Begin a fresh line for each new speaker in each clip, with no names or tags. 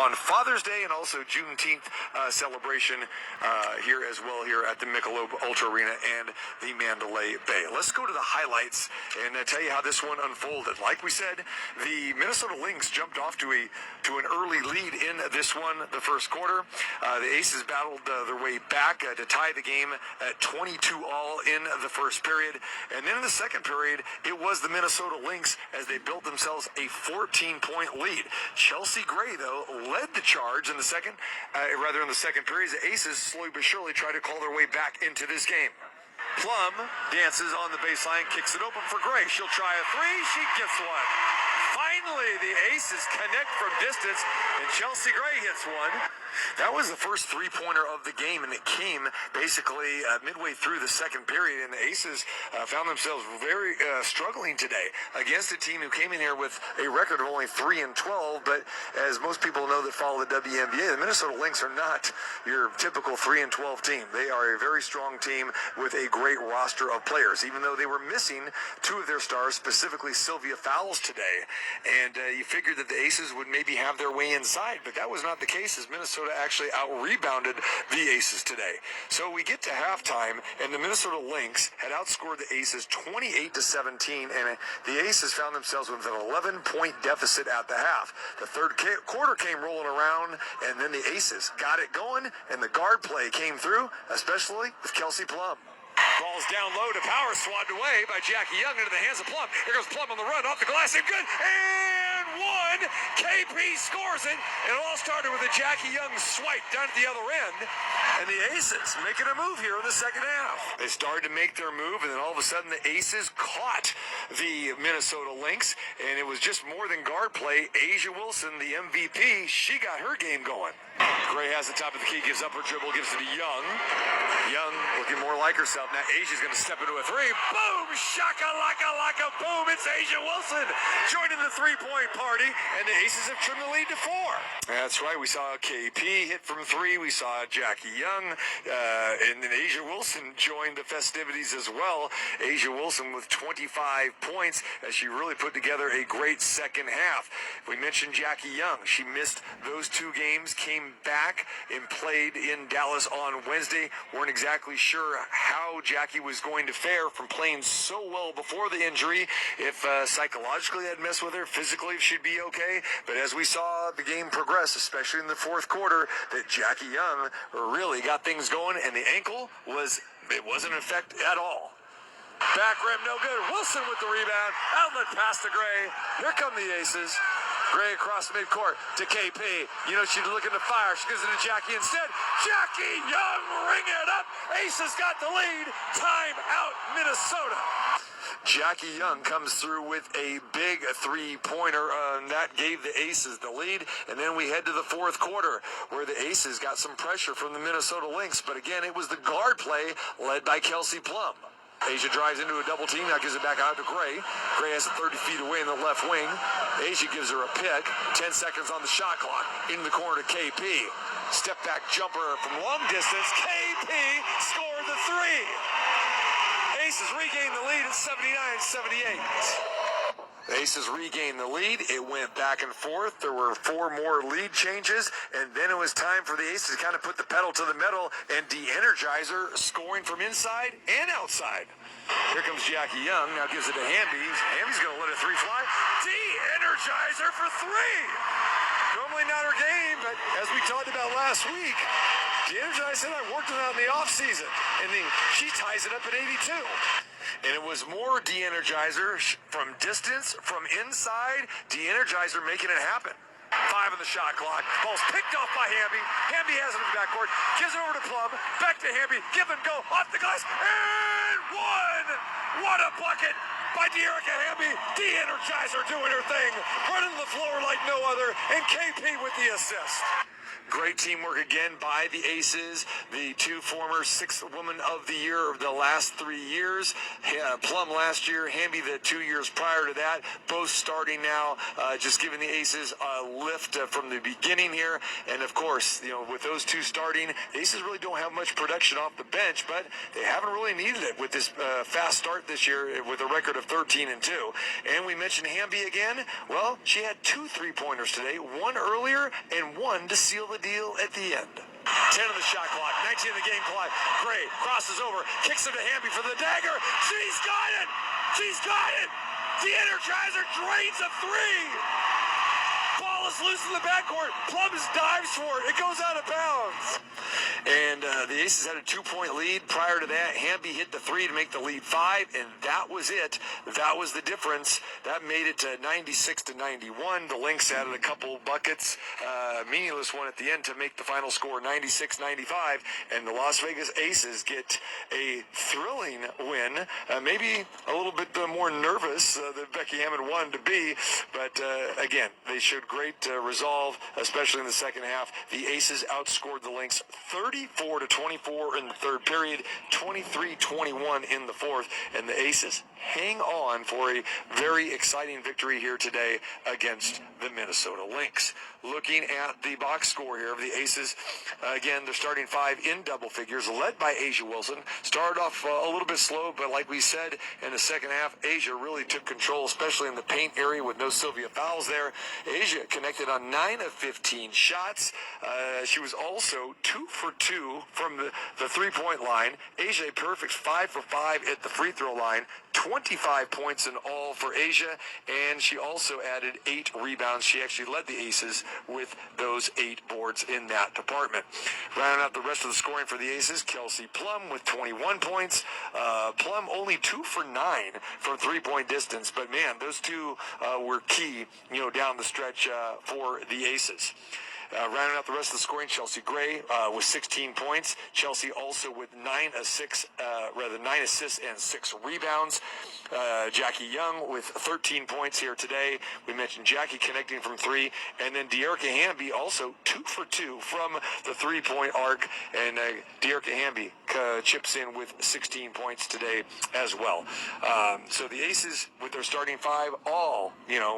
on Father's Day and also Juneteenth celebration here as well here at the Michelob Ultra Arena and the Mandalay Bay. Let's go to the highlights and tell you how this one unfolded. Like we said, the Minnesota Lynx jumped off to an early lead in this one, the first quarter. The Aces battled their way back to tie the game at 22-all in the first period. And then in the second period, it was the Minnesota Lynx as they built themselves a 14-point lead. Chelsea Gray, though, led the charge in the second period. The Aces slowly but surely try to call their way back into this game. Plum dances on the baseline, kicks it open for Gray. She'll try a three. She gets one. Finally, the Aces connect from distance, and Chelsea Gray hits one. That was the first three-pointer of the game, and it came basically midway through the second period, and the Aces found themselves very struggling today against a team who came in here with a record of only 3-12, but as most people know that follow the WNBA, the Minnesota Lynx are not your typical 3-12 team. They are a very strong team with a great roster of players, even though they were missing two of their stars, specifically Sylvia Fowles today, and you figured that the Aces would maybe have their way inside, but that was not the case as Minnesota actually out-rebounded the Aces today. So we get to halftime, and the Minnesota Lynx had outscored the Aces 28-17, and the Aces found themselves with an 11-point deficit at the half. The third quarter came rolling around, and then the Aces got it going, and the guard play came through, especially with Kelsey Plum. Ball's down low to power, swatted away by Jackie Young into the hands of Plum. Here goes Plum on the run, off the glass, and good, and one. KP scores it, and it all started with a Jackie Young swipe down at the other end. And the Aces making a move here in the second half. They started to make their move, and then all of a sudden the Aces caught the Minnesota Lynx, and it was just more than guard play. A'ja Wilson, the MVP, she got her game going. Gray has the top of the key, gives up her dribble, gives it to Young. Young looking more like herself. Now A'ja's going to step into a three. Boom! Shaka-laka-laka, boom! It's A'ja Wilson joining the three-point party, and the Aces have trimmed the lead to 4. That's right. We saw KP hit from 3. We saw Jackie Young, and then A'ja Wilson joined the festivities as well. A'ja Wilson with 25 points as she really put together a great second half. We mentioned Jackie Young. She missed those 2 games, came back and played in Dallas on Wednesday. Weren't exactly sure how Jackie was going to fare from playing so well before the injury, if psychologically that messed with her, physically if she'd be okay. But as we saw the game progress, especially in the fourth quarter, that Jackie Young really got things going, and the ankle wasn't in effect at all. Back rim, no good. Wilson with the rebound. Outlet pass to Gray. Here come the Aces. Gray across midcourt to KP. You know, she's looking to fire. She gives it to Jackie instead. Jackie Young, ring it up. Aces got the lead. Time out, Minnesota. Jackie Young comes through with a big three-pointer, and that gave the Aces the lead. And then we head to the fourth quarter, where the Aces got some pressure from the Minnesota Lynx. But again, it was the guard play led by Kelsey Plum. A'ja drives into a double team, now gives it back out to Gray. Gray has it 30 feet away in the left wing. A'ja gives her a pick. 10 seconds on the shot clock. Into the corner to KP. Step back jumper from long distance. KP scored the 3. Aces regain the lead at 79-78. The Aces regained the lead. It went back and forth. There were 4 more lead changes, and then it was time for the Aces to kind of put the pedal to the metal and de-energizer, scoring from inside and outside. Here comes Jackie Young. Now gives it to Hamby. Hamby's going to let a 3 fly. De-energizer for 3. Normally not her game, but as we talked about last week, de-energizer and I worked it out in the offseason, and then she ties it up at 82. And it was more de-energizer from distance, from inside, de-energizer making it happen. 5 on the shot clock. Ball's picked off by Hamby. Hamby has it in the backcourt. Gives it over to Plum. Back to Hamby. Give and go. Off the glass. And 1. What a bucket by De'Erica Hamby. De-energizer doing her thing. Running the floor like no other. And KP with the assist. Great teamwork again by the Aces, the two former Sixth Women of the Year of the last 3 years. Plum last year, Hamby the 2 years prior to that, both starting now, just giving the Aces a lift from the beginning here. And of course, with those two starting, the Aces really don't have much production off the bench, but they haven't really needed it with this fast start this year with a record of 13-2. And we mentioned Hamby again. Well, she had 2 3-pointers today, one earlier and one to seal the deal at the end. 10 on the shot clock, 19 in the game clock. Gray crosses over, kicks him to Hamby for the dagger. She's got it! She's got it! The Energizer drains a 3! Ball is loose in the backcourt. Plum dives for it. It goes out of bounds. And the Aces had a 2-point lead. Prior to that, Hamby hit the 3 to make the lead 5, and that was it. That was the difference. That made it to 96-91. The Lynx added a couple buckets, meaningless one at the end to make the final score 96-95. And the Las Vegas Aces get a thrilling win. Maybe a little bit more nervous than Becky Hammond wanted to be. But again, they showed great resolve, especially in the second half. The Aces outscored the Lynx 34-24 in the third period, 23-21 in the fourth, and the Aces hang on for a very exciting victory here today against the Minnesota Lynx. Looking at the box score here of the Aces, again, they're starting 5 in double figures, led by Asia Wilson. Started off a little bit slow, but like we said, in the second half, Asia really took control, especially in the paint area with no Sylvia Fowles there. Asia connected on 9 of 15 shots. She was also 2 for 2 from the three-point line. Asia a perfect 5 for 5 at the free throw line. 25 points in all for Asia, and she also added 8 rebounds. She actually led the Aces with those 8 boards in that department. Rounding out the rest of the scoring for the Aces, Kelsey Plum with 21 points. Plum only 2 for 9 from three-point distance, but man, those two were key, down the stretch for the Aces. Rounding out the rest of the scoring, Chelsea Gray with 16 points. Chelsea also with 9 assists and 6 rebounds. Jackie Young with 13 points here today. We mentioned Jackie connecting from 3. And then De'Erica Hamby also 2 for 2 from the three-point arc. And De'Erica Hamby chips in with 16 points today as well. So the Aces, with their starting 5, all,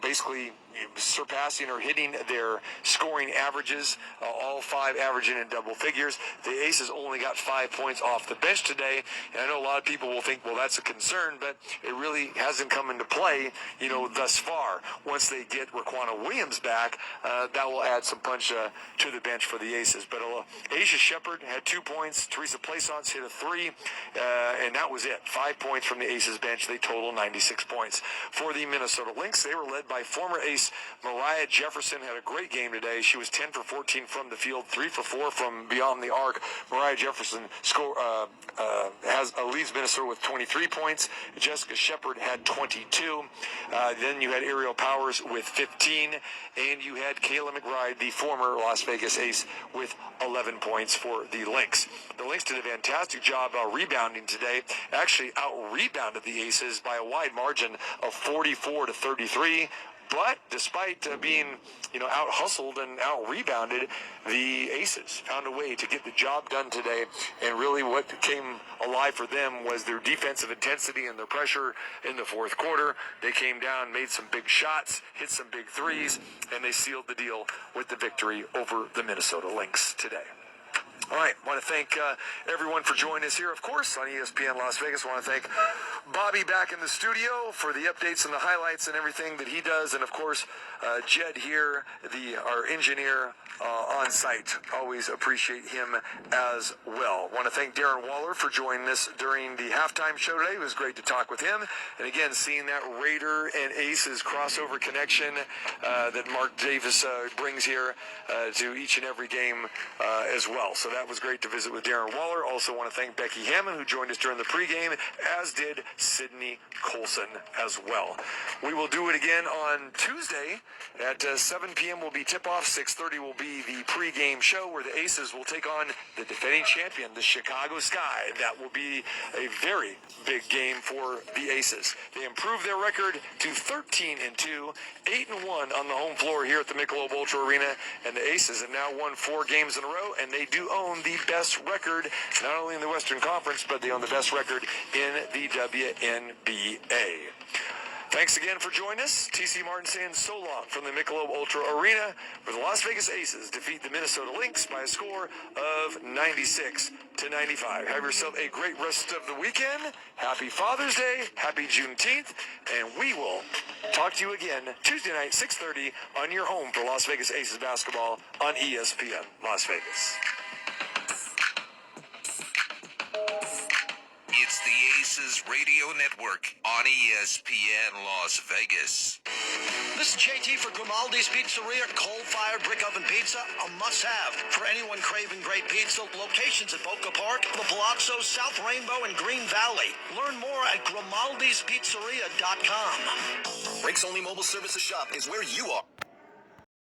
basically surpassing or hitting their scoring averages, all 5 averaging in double figures. The Aces only got 5 points off the bench today, and I know a lot of people will think, well, that's a concern, but it really hasn't come into play, thus far. Once they get Raquana Williams back, that will add some punch to the bench for the Aces. But Asia Shepard had 2 points, Teresa Plaisance hit a 3, and that was it. 5 points from the Aces bench. They total 96 points. For the Minnesota Lynx, they were led by former ace Mariah Jefferson. Had a great game today. She was 10 for 14 from the field, 3 for 4 from beyond the arc. Mariah Jefferson leads Minnesota with 23 points. Jessica Shepard had 22. Then you had Ariel Powers with 15, and you had Kayla McBride, the former Las Vegas ace, with 11 points for the Lynx. The Lynx did a fantastic job rebounding today. Actually out-rebounded the Aces by a wide margin of 44-33. But despite being, out-hustled and out-rebounded, the Aces found a way to get the job done today. And really what came alive for them was their defensive intensity and their pressure in the fourth quarter. They came down, made some big shots, hit some big threes, and they sealed the deal with the victory over the Minnesota Lynx today. All right, I want to thank everyone for joining us here, of course, on ESPN Las Vegas. I want to thank Bobby back in the studio for the updates and the highlights and everything that he does. And, of course, Jed here, our engineer on site. Always appreciate him as well. I want to thank Darren Waller for joining us during the halftime show today. It was great to talk with him. And, again, seeing that Raider and Aces crossover connection that Mark Davis brings here to each and every game as well. So that was great to visit with Darren Waller. Also want to thank Becky Hammond, who joined us during the pregame, as did Sydney Colson as well. We will do it again on Tuesday at 7 p.m. will be tip-off. 6:30 will be the pregame show where the Aces will take on the defending champion, the Chicago Sky. That will be a very big game for the Aces. They improved their record to 13-2, 8-1 on the home floor here at the Michelob Ultra Arena, and the Aces have now won 4 games in a row, and they do own the best record, not only in the Western Conference, but they own the best record in the WNBA. Thanks again for joining us. TC Martin saying so long from the Michelob Ultra Arena, where the Las Vegas Aces defeat the Minnesota Lynx by a score of 96-95. Have yourself a great rest of the weekend. Happy Father's Day. Happy Juneteenth. And we will talk to you again Tuesday night, 6:30, on your home for Las Vegas Aces basketball on ESPN Las Vegas.
It's the Aces Radio Network on ESPN Las Vegas.
This is JT for Grimaldi's Pizzeria, coal-fired brick oven pizza, a must-have for anyone craving great pizza. Locations at Boca Park, La Palazzo, South Rainbow, and Green Valley. Learn more at grimaldispizzeria.com.
Rick's only mobile services shop is where you are.